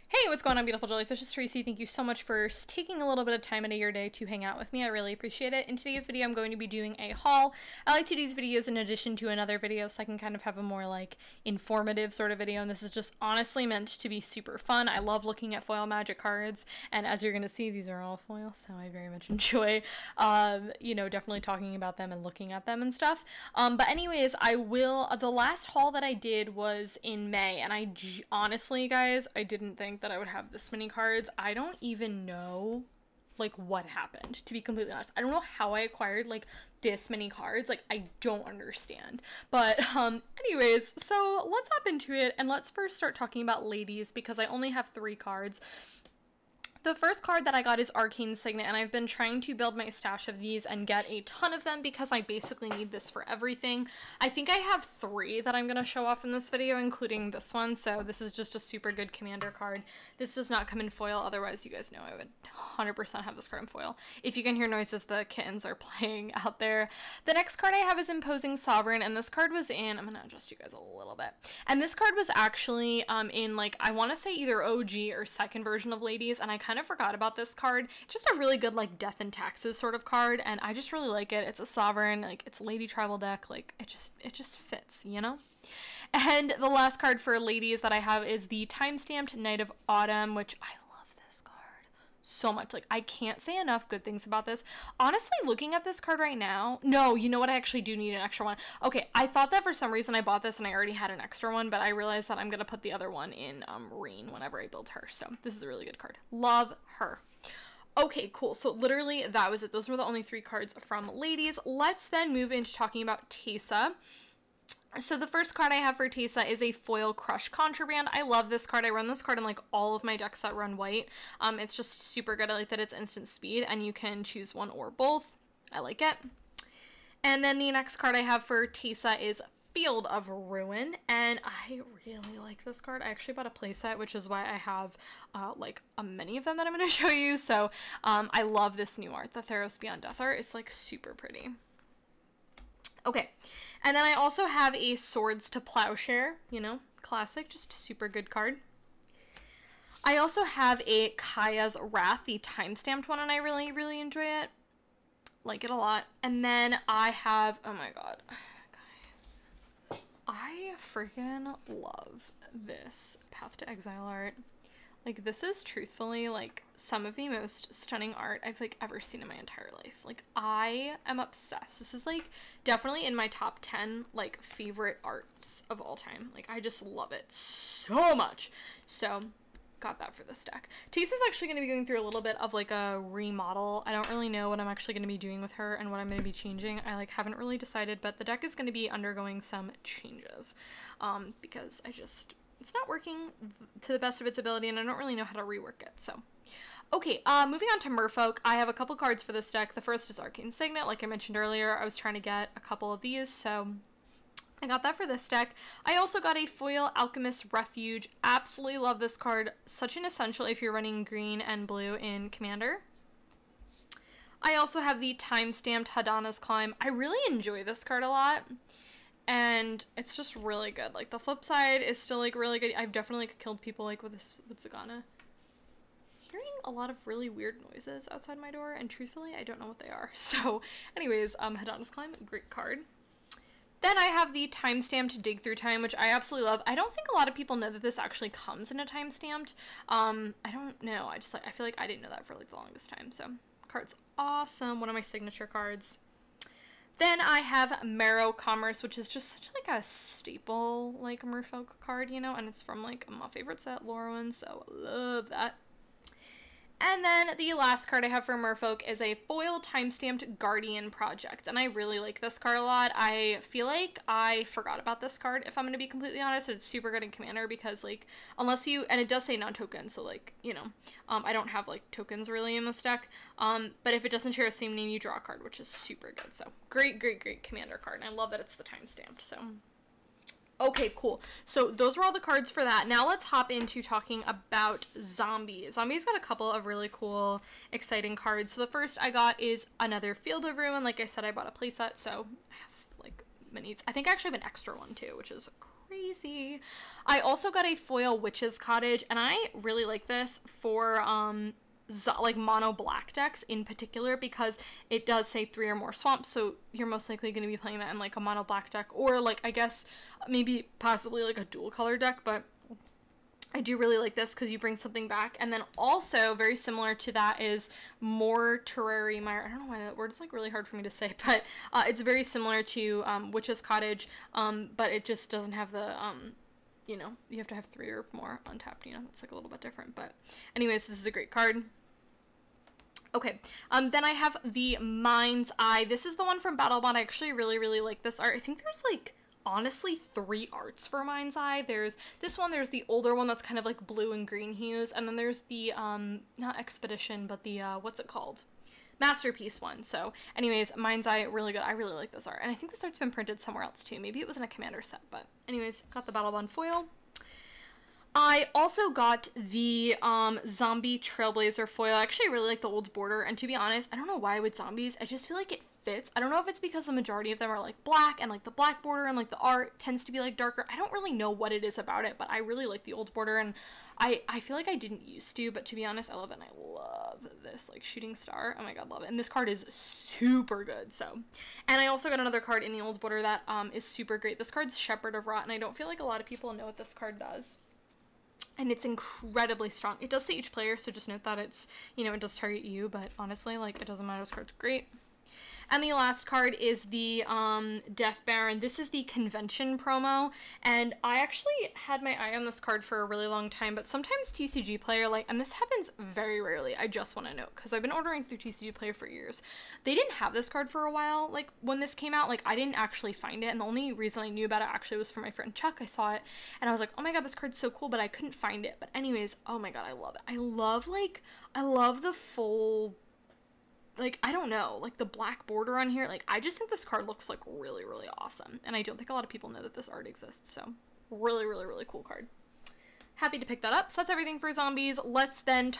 Hey, what's going on, beautiful jellyfish? It's Tracy. Thank you so much for taking a little bit of time out of your day to hang out with me. I really appreciate it. In today's video, I'm going to be doing a haul. I like to do these videos in addition to another video so I can kind of have a more like informative sort of video, and this is just honestly meant to be super fun. I love looking at foil magic cards, and as you're going to see, these are all foil, so I very much enjoy, definitely talking about them and looking at them and stuff. But anyways, the last haul that I did was in May, and honestly, guys, I didn't think that I would have this many cards. I don't even know like what happened, to be completely honest. I don't know how I acquired like this many cards. Like, I don't understand. But anyways, so let's hop into it, and let's first start talking about ladies because I only have 3 cards. The first card that I got is Arcane Signet, and I've been trying to build my stash of these and get a ton of them because I basically need this for everything. I think I have 3 that I'm going to show off in this video, including this one, so this is just a super good commander card. This does not come in foil, otherwise you guys know I would 100% have this card in foil. If you can hear noises, the kittens are playing out there. The next card I have is Imposing Sovereign, and this card was in, I'm going to adjust you guys a little bit, and this card was actually in, like, I want to say either OG or second version of Ladies, and I kind of forgot about this card. It's just a really good like Death and Taxes sort of card, and I just really like it. It's a sovereign, like it's a lady tribal deck, like it just fits, you know? And the last card for ladies that I have is the Time-Stamped Knight of Autumn, which I love this card so much. Like, I can't say enough good things about this. Honestly, looking at this card right now, no, you know what? I actually do need an extra one. Okay, I thought that for some reason I bought this and I already had an extra one, but I realized that I'm going to put the other one in Reen whenever I build her. So this is a really good card. Love her. Okay, cool. So literally that was it. Those were the only 3 cards from ladies. Let's then move into talking about Teysa. So the first card I have for Teysa is a foil Crush Contraband. I love this card. I run this card in like all of my decks that run white. It's just super good. I like that it's instant speed and you can choose one or both. I like it. And then the next card I have for Teysa is Field of Ruin, and I really like this card. I actually bought a playset, which is why I have like many of them that I'm going to show you. So I love this new art, the Theros Beyond Death art. It's like super pretty. Okay, and then I also have a Swords to Plowshare, you know, classic, just super good card. I also have a Kaya's Wrath, the time-stamped one, and I really, really enjoy it. Like it a lot. And then I have, oh my god, guys, I freaking love this Path to Exile art. Like, this is truthfully like some of the most stunning art I've like ever seen in my entire life. Like, I am obsessed. This is like definitely in my top 10 like favorite arts of all time. Like, I just love it so much. So got that for this deck. Teysa's actually going to be going through a little bit of like a remodel. I don't really know what I'm actually going to be doing with her and what I'm going to be changing. I like haven't really decided, but the deck is going to be undergoing some changes because it's not working to the best of its ability, and I don't really know how to rework it, so. Okay, moving on to Merfolk, I have a couple cards for this deck. The first is Arcane Signet. Like I mentioned earlier, I was trying to get a couple of these, so I got that for this deck. I also got a Foil Alchemist Refuge. Absolutely love this card. Such an essential if you're running green and blue in Commander. I also have the Time-Stamped Hadana's Climb. I really enjoy this card a lot. And it's just really good. Like, the flip side is still like really good. I've definitely like, killed people like with Zagana. Hearing a lot of really weird noises outside my door, and truthfully I don't know what they are. So anyways, Hadana's Climb, great card. Then I have the Time-Stamped Dig Through Time, which I absolutely love. I don't think a lot of people know that this actually comes in a time-stamped. I don't know. I feel like I didn't know that for like the longest time. So card's awesome. One of my signature cards. Then I have Marrow Commerce, which is just such like a staple like Merfolk card, you know, and it's from like my favorite set, Lorwyn, so I love that. And then the last card I have for Merfolk is a foil time-stamped Guardian Project, and I really like this card a lot. I feel like I forgot about this card, if I'm going to be completely honest. It's super good in Commander because, like, unless you, and it does say non-token, so, like, you know, I don't have, like, tokens really in this deck, but if it doesn't share the same name, you draw a card, which is super good. So, great, great, great Commander card, and I love that it's the time-stamped, so. Okay, cool. So those were all the cards for that. Now let's hop into talking about Zombies. Zombies got a couple of really cool, exciting cards. So the first I got is another Field of Ruin. Like I said, I bought a playset, so I have like many. I think I actually have an extra one too, which is crazy. I also got a foil Witch's Cottage, and I really like this for like mono black decks in particular, because it does say 3 or more swamps, so you're most likely going to be playing that in like a mono black deck, or like I guess maybe possibly like a dual color deck. But I do really like this because you bring something back. And then also very similar to that is Mortuary Mire. I don't know why that word is like really hard for me to say, but it's very similar to Witch's Cottage, but it just doesn't have the you know, you have to have 3 or more untapped, you know, it's like a little bit different. But anyways, this is a great card. Okay, then I have the Mind's Eye. This is the one from Battle Bond. I actually really like this art. I think there's like honestly 3 arts for Mind's Eye. There's this one, there's the older one that's kind of like blue and green hues, and then there's the not Expedition, but the what's it called, Masterpiece one. So anyways, Mind's Eye, really good. I really like this art, and I think this art's been printed somewhere else too. Maybe it was in a Commander set, but anyways, got the Battle Bond foil. I also got the Zombie Trailblazer foil. I actually really like the old border, and to be honest, I don't know why with zombies, I just feel like it fits. I don't know if it's because the majority of them are like black, and like the black border and like the art tends to be like darker. I don't really know what it is about it, but I really like the old border, and I feel like I didn't used to, but to be honest, I love it, and I love this like shooting star. Oh my god, love it. And this card is super good. So, and I also got another card in the old border that is super great. This card's Shepherd of Rot, and I don't feel like a lot of people know what this card does. And it's incredibly strong. It does say each player, so just note that it's, you know, it does target you, but honestly, like, it doesn't matter. This card's great. And the last card is the Death Baron. This is the convention promo, and I actually had my eye on this card for a really long time, but sometimes TCG Player, like, and this happens very rarely, I just want to note, because I've been ordering through TCG Player for years. They didn't have this card for a while, like, when this came out, like, I didn't actually find it, and the only reason I knew about it actually was from my friend Chuck. I saw it, and I was like, oh my god, this card's so cool, but I couldn't find it. But anyways, oh my god, I love it. I love the full, like, I don't know, like the black border on here. Like, I just think this card looks like really awesome, and I don't think a lot of people know that this art exists. So really cool card. Happy to pick that up. So that's everything for zombies. Let's then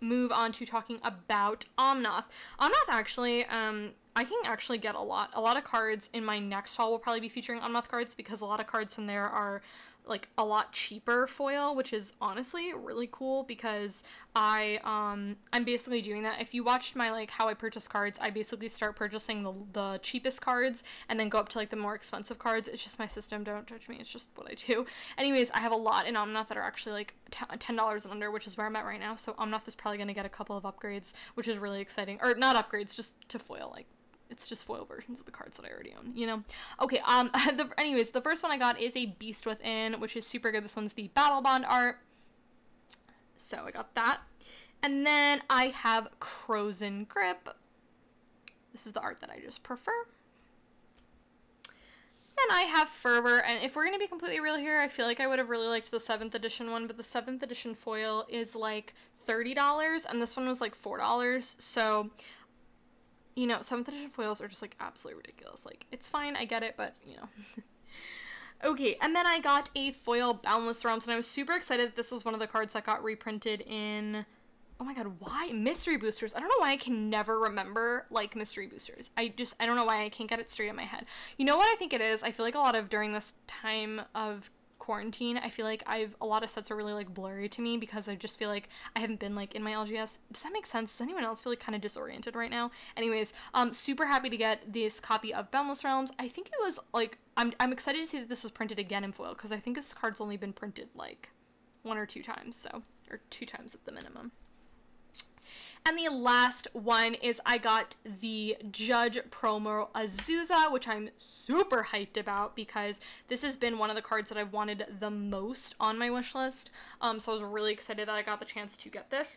move on to talking about Omnath. Omnath actually, I can actually get a lot of cards in my next haul will probably be featuring Omnath cards, because a lot of cards from there are like a lot cheaper foil, which is honestly really cool, because I'm basically doing that. If you watched my like how I purchase cards, I basically start purchasing the cheapest cards and then go up to like the more expensive cards. It's just my system, don't judge me, it's just what I do. Anyways, I have a lot in Omnath that are actually like $10 and under, which is where I'm at right now, so Omnath is probably going to get a couple of upgrades, which is really exciting. Or not upgrades, just to foil, like it's just foil versions of the cards that I already own, you know? Okay, anyways, the first one I got is a Beast Within, which is super good. This one's the Battle Bond art. So I got that. And then I have Frozen Grip. This is the art that I just prefer. Then I have Fervor, and if we're going to be completely real here, I feel like I would have really liked the 7th edition one, but the 7th edition foil is like $30, and this one was like $4, so you know, 7th edition foils are just, like, absolutely ridiculous. Like, it's fine, I get it, but, you know. Okay, and then I got a foil Boundless Realms, and I was super excited that this was one of the cards that got reprinted in, oh my god, why? Mystery Boosters. I don't know why I can never remember, like, Mystery Boosters. I don't know why I can't get it straight in my head. You know what I think it is? I feel like a lot of, during this time of quarantine, I feel like a lot of sets are really like blurry to me, because I just feel like I haven't been like in my LGS. Does that make sense? Does anyone else feel like kind of disoriented right now? Anyways, super happy to get this copy of Boundless Realms. I think it was like, I'm excited to see that this was printed again in foil, because I think this card's only been printed like 1 or 2 times, so, or 2 times at the minimum. And the last one is I got the Judge promo Azusa, which I'm super hyped about, because this has been one of the cards that I've wanted the most on my wish list. So I was really excited that I got the chance to get this.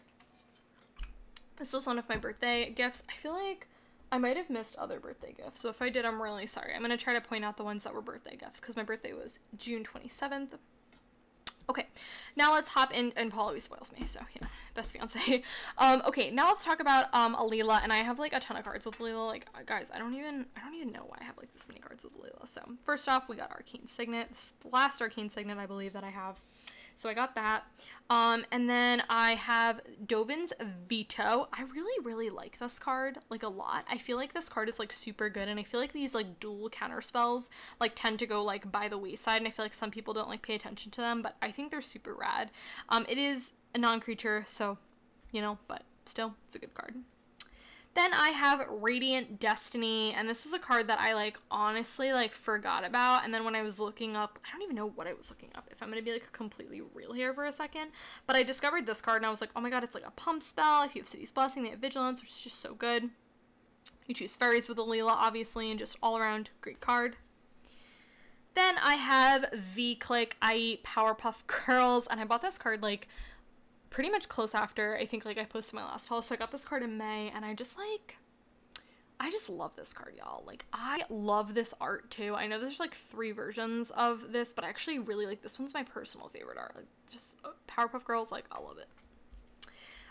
This was one of my birthday gifts. I feel like I might have missed other birthday gifts, so if I did, I'm really sorry. I'm going to try to point out the ones that were birthday gifts, because my birthday was June 27th. Okay, now let's hop in, and Paul always spoils me, so, you know, best fiance. Okay, now let's talk about Lila, and I have, like, a ton of cards with Lila. Like, guys, I don't even know why I have, like, this many cards with Lila. So, first off, we got Arcane Signet. This is the last Arcane Signet, I believe, that I have. So I got that. And then I have Dovin's Veto. I really like this card, like, a lot. I feel like this card is, like, super good, and I feel like these, like, dual counter spells, like, tend to go, like, by the wayside, and I feel like some people don't, like, pay attention to them, but I think they're super rad. It is a non-creature, so, you know, but still, it's a good card. Then I have Radiant Destiny, and this was a card that I, like, honestly, like, forgot about, and then when I was looking up, I don't even know what I was looking up, if I'm gonna be, like, completely real here for a second, but I discovered this card, and I was like, oh my god, it's, like, a pump spell. If you have City's Blessing, they have Vigilance, which is just so good. You choose Fairies with a Lila, obviously, and just all-around great card. Then I have V-Click, i.e. Powerpuff Girls, and I bought this card, like, pretty much close after, I think, like, I posted my last haul, so I got this card in May, and I just love this card, y'all. Like, I love this art, too. I know there's, like, 3 versions of this, but I actually really like, this one's my personal favorite art. Like, just, Powerpuff Girls, like, I love it.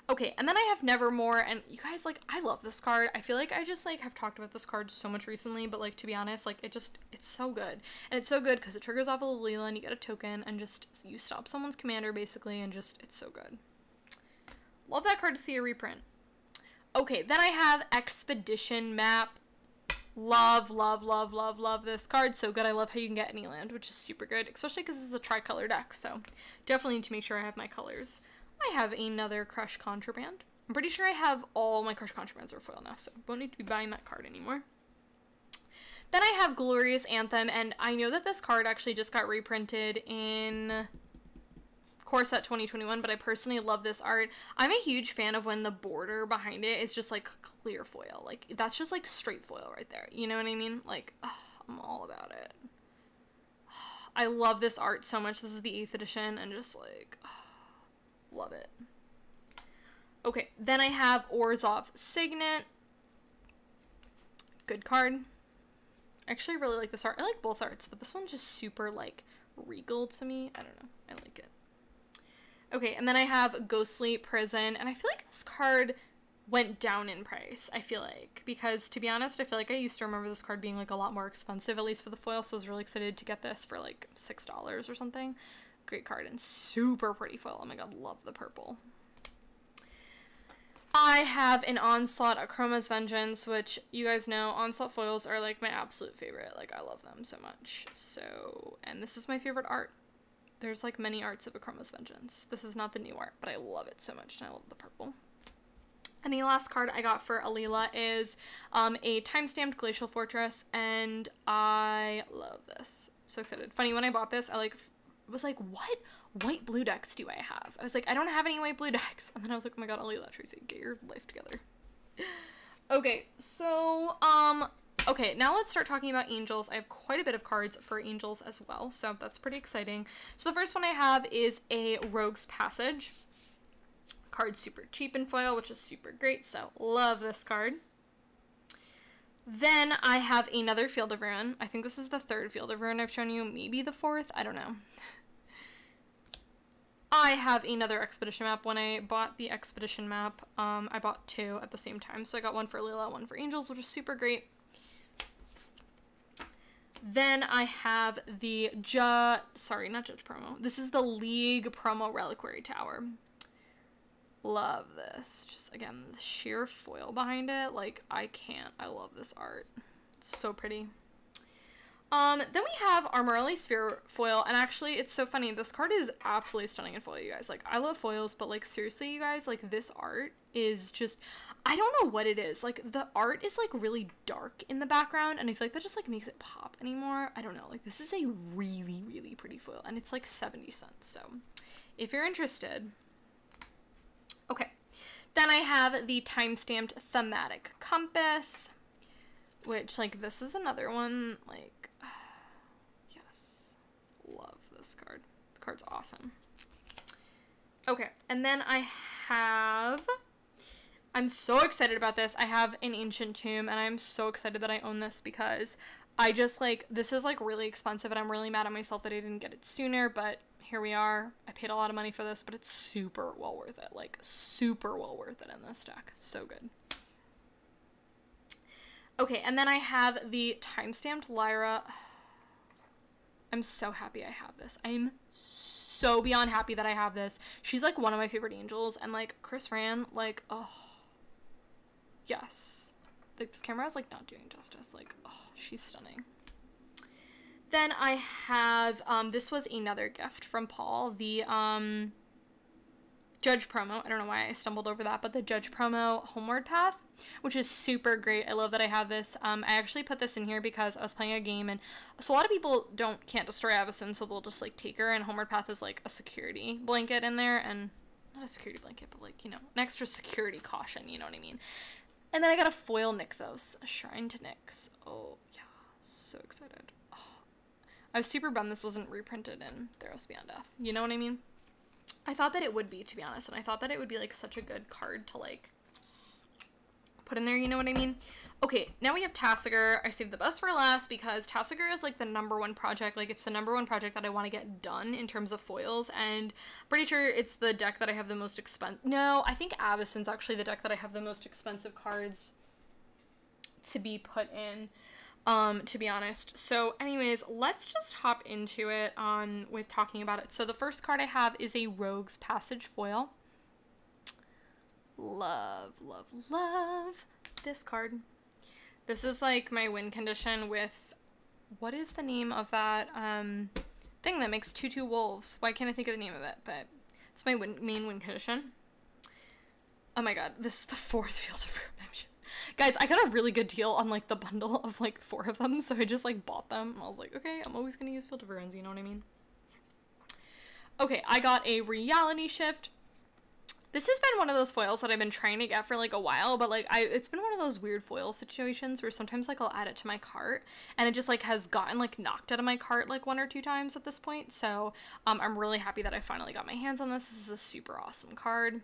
Okay, and then I have Nevermore, and you guys, like, I love this card. I feel like I just, like, have talked about this card so much recently, but, like, to be honest, like, it's so good. And it's so good because it triggers off a Lila, and you get a token, and just, you stop someone's commander, basically, and just, it's so good. Love that card to see a reprint. Okay, then I have Expedition Map. Love this card. So good. I love how you can get any land, which is super good, especially because this is a tricolor deck, so definitely need to make sure I have my colors. I have another Crush Contraband. I'm pretty sure I have all my Crush Contrabands are foil now, so won't need to be buying that card anymore. Then I have Glorious Anthem, and I know that this card actually just got reprinted in Core Set 2021, but I personally love this art. I'm a huge fan of when the border behind it is just, like, clear foil. Like, that's just, like, straight foil right there. You know what I mean? Like, I'm all about it. I love this art so much. This is the 8th edition, and just, like, love it. Okay, then I have Orzhov Signet. Good card. I actually really like this art. I like both arts, but this one's just super, like, regal to me. I don't know. I like it. Okay, and then I have Ghostly Prison, and I feel like this card went down in price, I feel like, because, to be honest, I feel like I used to remember this card being, like, a lot more expensive, at least for the foil, so I was really excited to get this for, like, $6 or something. Great card, and super pretty foil. Oh my god, love the purple. I have an Onslaught Akroma's Vengeance, which, you guys know, Onslaught foils are, like, my absolute favorite. Like, I love them so much. So, and this is my favorite art. There's, like, many arts of Akroma's Vengeance. This is not the new art, but I love it so much, and I love the purple. And the last card I got for Lila is a time-stamped Glacial Fortress, and I love this. So excited. Funny, when I bought this, I, like, was like, what white blue decks do I have? I was like, I don't have any white blue decks. And then I was like, oh my god, Lila, Tracy, get your life together. Okay, so, okay, now let's start talking about Angels. I have quite a bit of cards for Angels as well, so that's pretty exciting. So the first one I have is a Rogue's Passage. Card's super cheap in foil, which is super great, so love this card. Then I have another Field of Ruin. I think this is the 3rd Field of Ruin I've shown you, maybe the 4th, I don't know. I have another Expedition Map. When I bought the Expedition Map, I bought 2 at the same time, so I got one for Lila, one for Angels, which is super great. Then I have the sorry, not Judge promo. This is the League promo Reliquary Tower. Love this. Just, again, the sheer foil behind it. Like, I can't. I love this art. It's so pretty. Then we have Armorelli Sphere foil, and actually, it's so funny. This card is absolutely stunning in foil, you guys. Like, I love foils, but, like, seriously, you guys, like, this art is just, I don't know what it is. Like, the art is, like, really dark in the background, and I feel like that just, like, makes it pop anymore. I don't know. Like, this is a really, really pretty foil, and it's, like, 70 cents, so if you're interested. Okay. Then I have the time-stamped Thematic Compass, which, like, this is another one, like, yes, love this card. The card's awesome. Okay, and then I have, I'm so excited about this. I have an Ancient Tomb, and I'm so excited that I own this because I just, like, this is, like, really expensive, and I'm really mad at myself that I didn't get it sooner, but here we are. I paid a lot of money for this, but it's super well worth it. Like, super well worth it in this deck. So good. Okay, and then I have the time-stamped Lyra. I'm so happy I have this. I'm so beyond happy that I have this. She's like one of my favorite angels, and like Chris Ran, like, oh yes, like this camera is like not doing justice. Like, oh, she's stunning. Then I have this was another gift from Paul, the Judge promo. I don't know why I stumbled over that, but the Judge promo Homeward Path, which is super great. I love that I have this. I actually put this in here because I was playing a game, and so a lot of people can't destroy Avacyn, so they'll just like take her, and Homeward Path is like a security blanket in there, and not a security blanket, but like, you know, an extra security caution, you know what I mean? And then I got a foil Nykthos, a Shrine to Nyx. Oh yeah, so excited. Oh. I was super bummed this wasn't reprinted in Theros Beyond Death, you know what I mean? I thought that it would be, to be honest, and I thought that it would be like such a good card to like put in there, you know what I mean? Okay, now we have Tasigur. I saved the best for last because Tasigur is like the #1 project. Like, it's the #1 project that I want to get done in terms of foils, and I'm pretty sure it's the deck that I have the most no, I think Avacyn's actually the deck that I have the most expensive cards to be put in, to be honest. So anyways, let's just hop into it with talking about it. So the first card I have is a Rogue's Passage foil. Love, love, love this card. This is like my win condition with, what is the name of that thing that makes 2/2 wolves? Why can't I think of the name of it? But it's my main win condition. Oh my god, this is the 4th Field of Redemption. Guys, I got a really good deal on like the bundle of like 4 of them, so I just like bought them, and I was like, okay, I'm always gonna use Field of Ruins, you know what I mean? Okay, I got a Reality Shift. This has been one of those foils that I've been trying to get for like a while, but like it's been one of those weird foil situations where sometimes like I'll add it to my cart and it just like has gotten like knocked out of my cart like 1 or 2 times at this point. So I'm really happy that I finally got my hands on this. This is a super awesome card.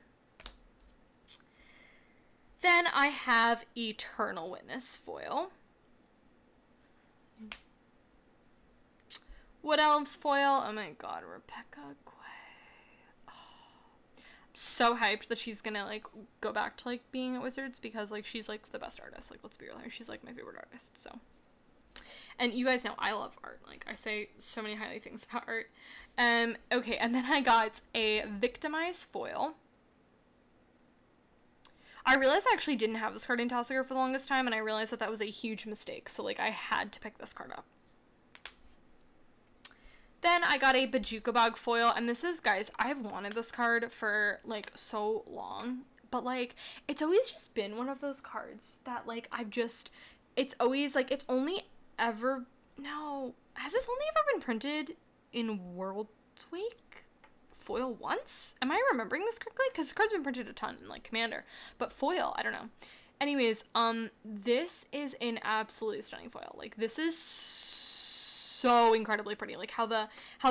Then I have Eternal Witness foil. Wood Elves foil. Oh my god, Rebecca Gray. So hyped that she's gonna like go back to like being at Wizards because like she's like the best artist. Like, let's be real here, she's like my favorite artist. So, and you guys know I love art. Like, I say so many highly things about art. Okay, and then I got a Victimize foil. I realized I actually didn't have this card in Tasigur for the longest time, and I realized that that was a huge mistake, so like I had to pick this card up. Then I got a Bojuka Bog foil, and this is, guys, I've wanted this card for, like, so long, but, like, it's always just been one of those cards that, like, it's always, like, it's only ever, no, has this only ever been printed in Worldwake foil once? Am I remembering this correctly? Because this card's been printed a ton in, like, Commander, but foil, I don't know. Anyways, this is an absolutely stunning foil. Like, this is so incredibly pretty. Like how the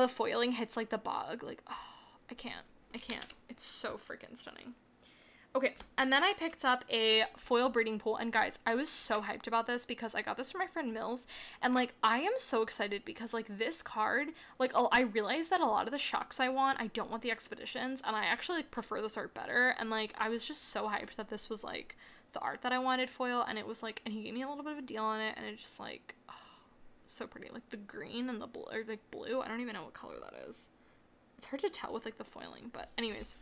foiling hits like the bog. Like, oh, I can't. It's so freaking stunning. Okay, and then I picked up a foil breeding pool, and guys, I was so hyped about this because I got this from my friend Mills, and like I am so excited because like this card, like I realized that a lot of the shocks I don't want the expeditions, and I actually like prefer this art better, and like I was just so hyped that this was like the art that I wanted foil, and it was like, and he gave me a little bit of a deal on it, and it just like, oh, so pretty. Like the green and the blue, or like blue, I don't even know what color that is. It's hard to tell with like the foiling, but anyways.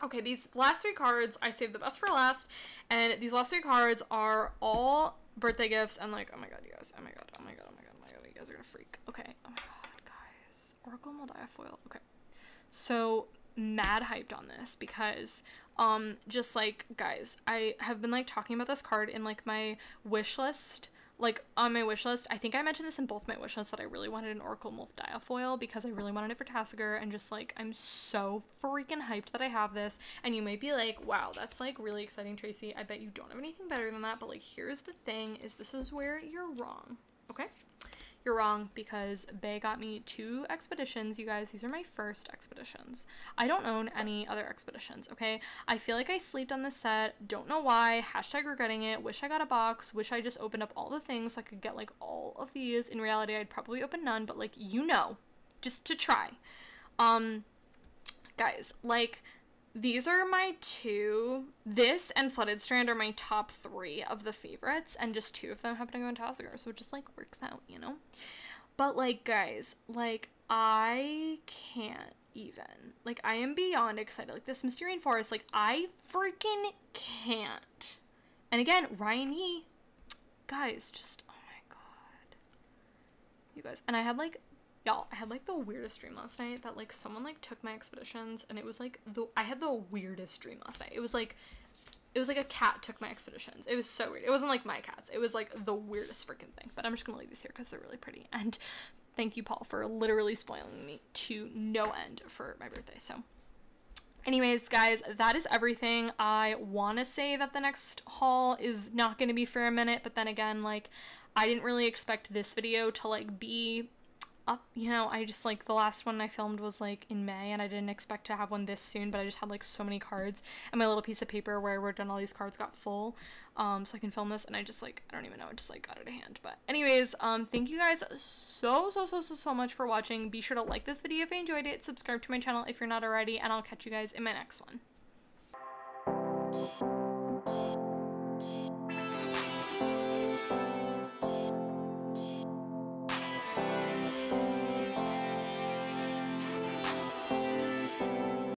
Okay, these last 3 cards I saved the best for last, and these last 3 cards are all birthday gifts, and like, oh my god, you guys, oh my god, you guys are gonna freak. Okay, oh my god, guys, Oracle Moldiah foil. Okay, so mad hyped on this because just like, guys, I have been like talking about this card in like my wish list. Like, on my wish list, I think I mentioned this in both my wish lists, that I really wanted an Oracle Moldiah foil because I really wanted it for Tasigur, and just, like, I'm so freaking hyped that I have this, and you might be like, wow, that's, like, really exciting, Tracy. I bet you don't have anything better than that, but, like, here's the thing, is this is where you're wrong, okay? You're wrong, because Bae got me 2 expeditions, you guys. These are my first expeditions. I don't own any other expeditions, okay? I feel like I slept on this set. Don't know why. Hashtag regretting it. Wish I got a box. Wish I just opened up all the things so I could get, like, all of these. In reality, I'd probably open none, but, like, you know, just to try. Guys, like, these are my 2. This and Flooded Strand are my top 3 of the favorites, and just 2 of them happen to go in Tasigur, so it just, like, works out, you know? But, like, guys, like, I can't even. Like, I am beyond excited. Like, this Mysterian Forest, like, I freaking can't. And again, Ryan Yee, guys, just, oh my god. You guys, and I had, like, y'all, I had, like, the weirdest dream last night that, like, someone, like, took my expeditions, and it was, like, I had the weirdest dream last night. It was like a cat took my expeditions. It was so weird. It wasn't, like, my cats. It was, like, the weirdest freaking thing. But I'm just gonna leave these here because they're really pretty. And thank you, Paul, for literally spoiling me to no end for my birthday. So anyways, guys, that is everything. I want to say that the next haul is not going to be for a minute, but then again, like, I didn't really expect this video to, like, be up, you know. I just, like, the last one I filmed was, like, in May, and I didn't expect to have one this soon, but I just had, like, so many cards, and my little piece of paper where I wrote down all these cards got full, so I can film this, and I just, like, I don't even know, it just, like, got out of hand. But anyways, thank you guys so much for watching. Be sure to like this video if you enjoyed it, subscribe to my channel if you're not already, and I'll catch you guys in my next one.